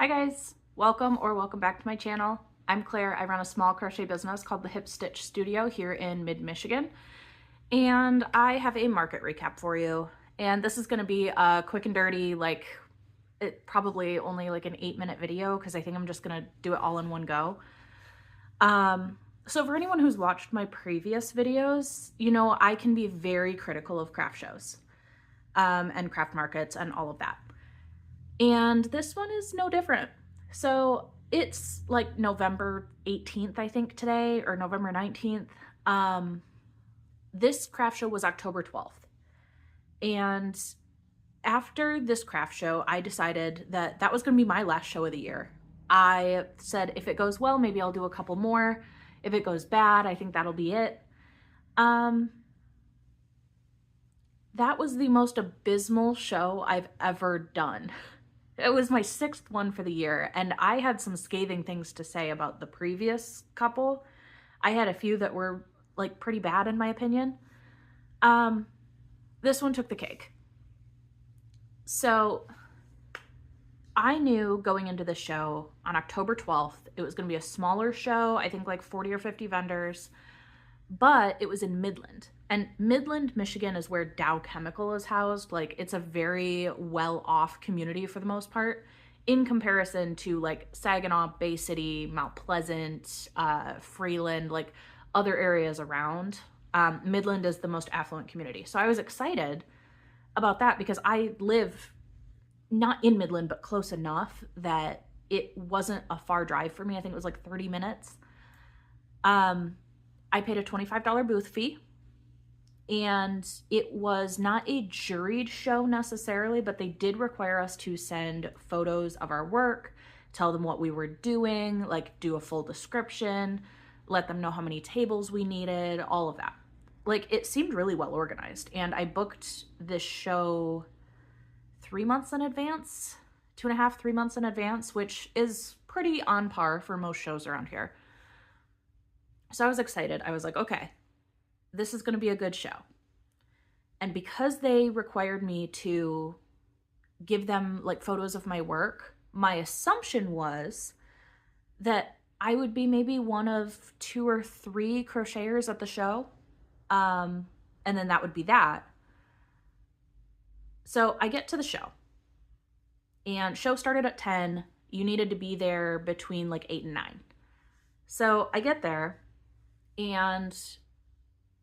Hi guys, welcome back to my channel. I'm Claire. I run a small crochet business called the Hip Stitch Studio here in mid-Michigan, and I have a market recap for you. And this is going to be a quick and dirty, probably only like an 8-minute video because I think I'm just going to do it all in one go. So for anyone who's watched my previous videos, you know I can be very critical of craft shows and craft markets and all of that. And this one is no different. So it's like November 18th, I think today, or November 19th. This craft show was October 12th. And after this craft show, I decided that that was going to be my last show of the year. I said, if it goes well, maybe I'll do a couple more. If it goes bad, I think that'll be it. That was the most abysmal show I've ever done. It was my 6th one for the year, and I had some scathing things to say about the previous couple. I had a few that were like pretty bad in my opinion. This one took the cake. So I knew going into the show on October 12th, it was going to be a smaller show, I think like 40 or 50 vendors, but it was in Midland. And Midland, Michigan is where Dow Chemical is housed. Like, it's a very well-off community for the most part in comparison to like Saginaw, Bay City, Mount Pleasant, Freeland, like other areas around. Midland is the most affluent community. So I was excited about that because I live not in Midland, but close enough that it wasn't a far drive for me. I think it was like 30 minutes. I paid a $25 booth fee. And it was not a juried show necessarily, but they did require us to send photos of our work, tell them what we were doing, like do a full description, let them know how many tables we needed, all of that. Like, it seemed really well organized. And I booked this show 3 months in advance, 2.5, 3 months in advance, which is pretty on par for most shows around here. So I was excited. I was like, okay, this is going to be a good show. And because they required me to give them like photos of my work, my assumption was that I would be maybe one of 2 or 3 crocheters at the show. And then that would be that. So I get to the show, and show started at 10. You needed to be there between like 8 and 9. So I get there, and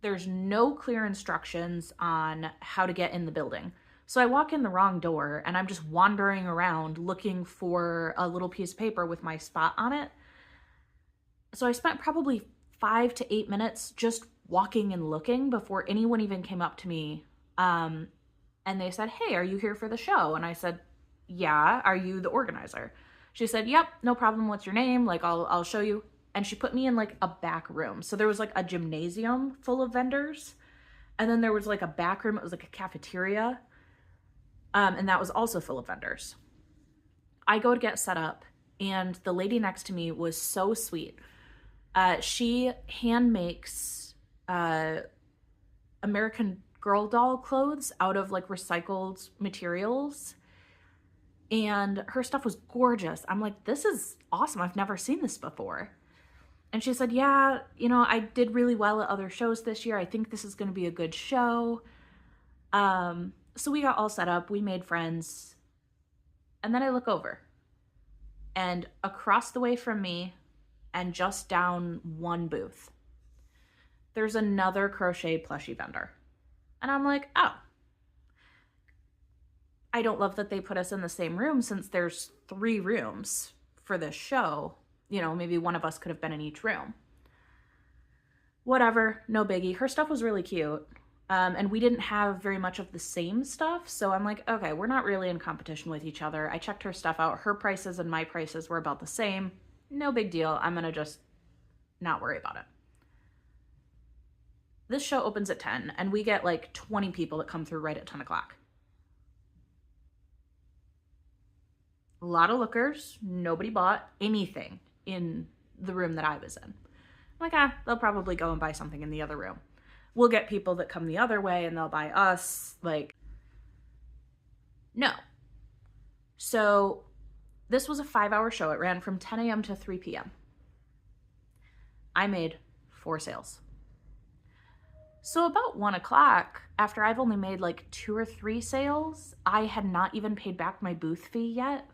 there's no clear instructions on how to get in the building. So I walk in the wrong door, and I'm just wandering around looking for a little piece of paper with my spot on it. So I spent probably 5 to 8 minutes just walking and looking before anyone even came up to me. And they said, "Hey, are you here for the show?" And I said, "Yeah, are you the organizer?" She said, "Yep, no problem. What's your name? Like, I'll show you." And she put me in like a back room. So there was like a gymnasium full of vendors. And then there was like a back room. It was like a cafeteria. And that was also full of vendors. I go to get set up, and the lady next to me was so sweet. She hand makes American Girl doll clothes out of like recycled materials. And her stuff was gorgeous. I'm like, this is awesome. I've never seen this before. And she said, "Yeah, you know, I did really well at other shows this year. I think this is going to be a good show." So we got all set up. We made friends. And then I look over. And across the way from me, and just down one booth, there's another crochet plushie vendor. And I'm like, oh. I don't love that they put us in the same room since there's 3 rooms for this show. You know, maybe one of us could have been in each room. Whatever, no biggie. Her stuff was really cute. And we didn't have very much of the same stuff. So I'm like, okay, we're not really in competition with each other. I checked her stuff out. Her prices and my prices were about the same. No big deal. I'm going to just not worry about it. This show opens at 10, and we get like 20 people that come through right at 10 o'clock. A lot of lookers. Nobody bought anything in the room that I was in. I'm like, they'll probably go and buy something in the other room. We'll get people that come the other way and they'll buy us. Like, no. So This was a 5-hour show. It ran from 10 a.m. to 3 p.m. I made 4 sales. So about 1 o'clock, after I've only made like 2 or 3 sales, I had not even paid back my booth fee yet.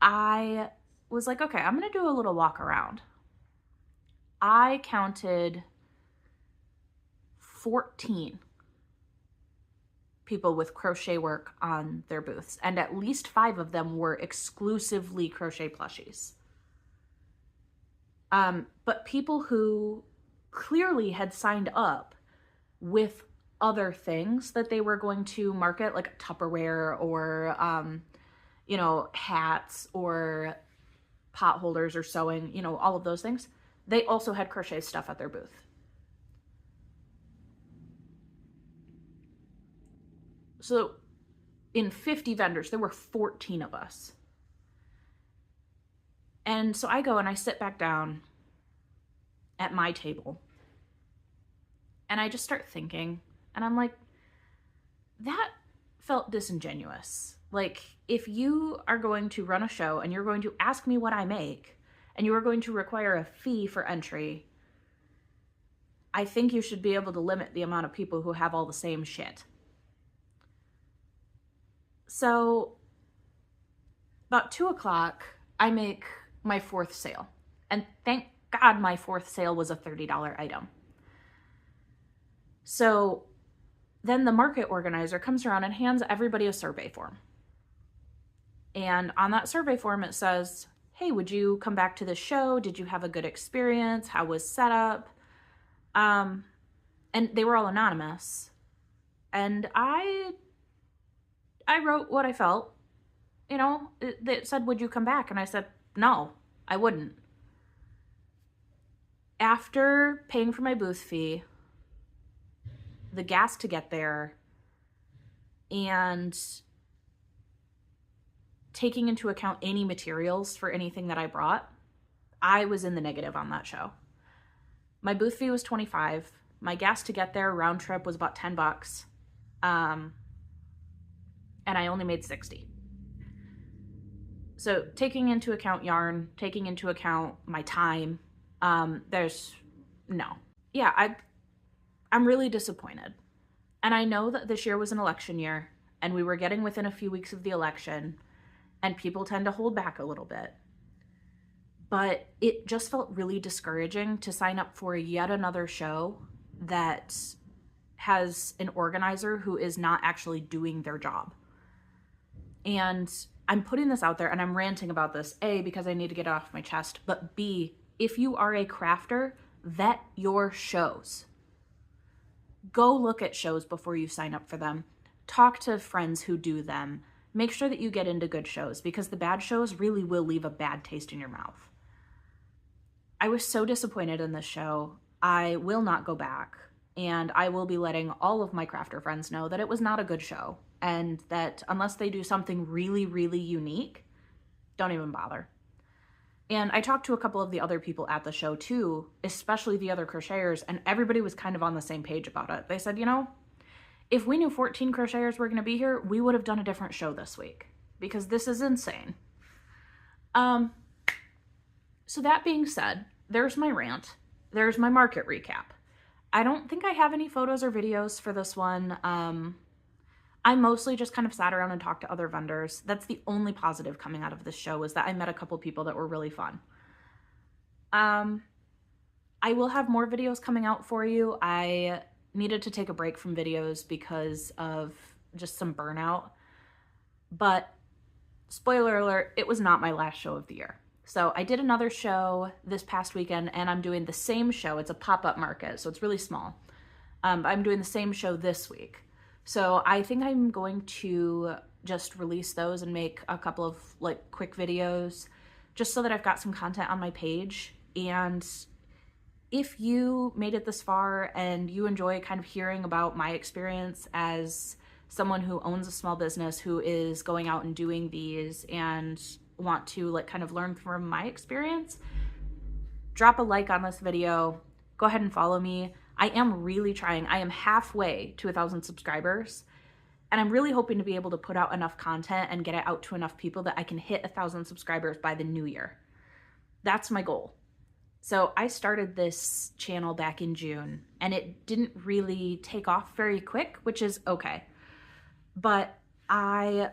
I was like, okay, I'm going to do a little walk around. I counted 14 people with crochet work on their booths, and at least 5 of them were exclusively crochet plushies. But people who clearly had signed up with other things that they were going to market, like Tupperware or, you know, hats or pot holders or sewing, you know, all of those things. They also had crochet stuff at their booth. So in 50 vendors, there were 14 of us. And so I go and I sit back down at my table and I just start thinking, and I'm like, that felt disingenuous. Like, if you are going to run a show and you're going to ask me what I make and you are going to require a fee for entry, I think you should be able to limit the amount of people who have all the same shit. So about 2 o'clock, I make my 4th sale. And thank God my 4th sale was a $30 item. So then the market organizer comes around and hands everybody a survey form. And on that survey form, it says, hey, would you come back to the show? Did you have a good experience? How was setup? And they were all anonymous. And I wrote what I felt. You know, it said, would you come back? And I said, no, I wouldn't. After paying for my booth fee, the gas to get there, and taking into account any materials for anything that I brought, I was in the negative on that show. My booth fee was $25. My gas to get there round trip was about $10. And I only made $60. So taking into account yarn, taking into account my time, there's no. Yeah, I'm really disappointed. And I know that this year was an election year and we were getting within a few weeks of the election and people tend to hold back a little bit. But it just felt really discouraging to sign up for yet another show that has an organizer who is not actually doing their job. And I'm putting this out there and I'm ranting about this, A, because I need to get it off my chest, but B, if you are a crafter, vet your shows. Go look at shows before you sign up for them. Talk to friends who do them. Make sure that you get into good shows, because the bad shows really will leave a bad taste in your mouth. I was so disappointed in this show. I will not go back, and I will be letting all of my crafter friends know that it was not a good show, and that unless they do something really, really unique, don't even bother. And I talked to a couple of the other people at the show too, especially the other crocheters, and everybody was kind of on the same page about it. They said, you know, if we knew 14 crocheters were going to be here, we would have done a different show this week, because this is insane. So that being said, there's my rant. There's my market recap. I don't think I have any photos or videos for this one. I mostly just kind of sat around and talked to other vendors. That's the only positive coming out of this show, was that I met a couple people that were really fun. I will have more videos coming out for you. I needed to take a break from videos because of just some burnout. But spoiler alert, it was not my last show of the year. So I did another show this past weekend, and I'm doing the same show. It's a pop-up market, so it's really small. I'm doing the same show this week. So I think I'm going to just release those and make a couple of like quick videos just so that I've got some content on my page. And if you made it this far and you enjoy kind of hearing about my experience as someone who owns a small business who is going out and doing these and want to like kind of learn from my experience, drop a like on this video, go ahead and follow me. I am really trying. I am halfway to 1,000 subscribers, And I'm really hoping to be able to put out enough content and get it out to enough people that I can hit 1,000 subscribers by the new year. That's my goal. So I started this channel back in June and it didn't really take off very quick, which is okay. But I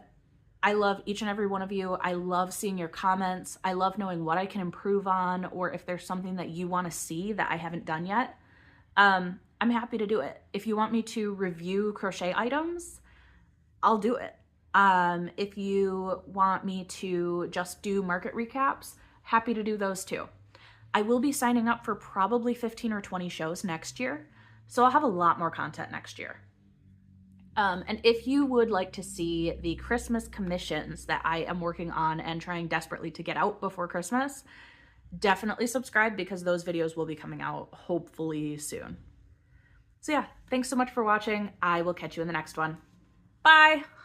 love each and every one of you. I love seeing your comments. I love knowing what I can improve on, or if there's something that you want to see that I haven't done yet. I'm happy to do it. If you want me to review crochet items, I'll do it. If you want me to just do market recaps, happy to do those too. I will be signing up for probably 15 or 20 shows next year, so I'll have a lot more content next year. And if you would like to see the Christmas commissions that I am working on and trying desperately to get out before Christmas, definitely subscribe because those videos will be coming out hopefully soon. So yeah, thanks so much for watching. I will catch you in the next one. Bye!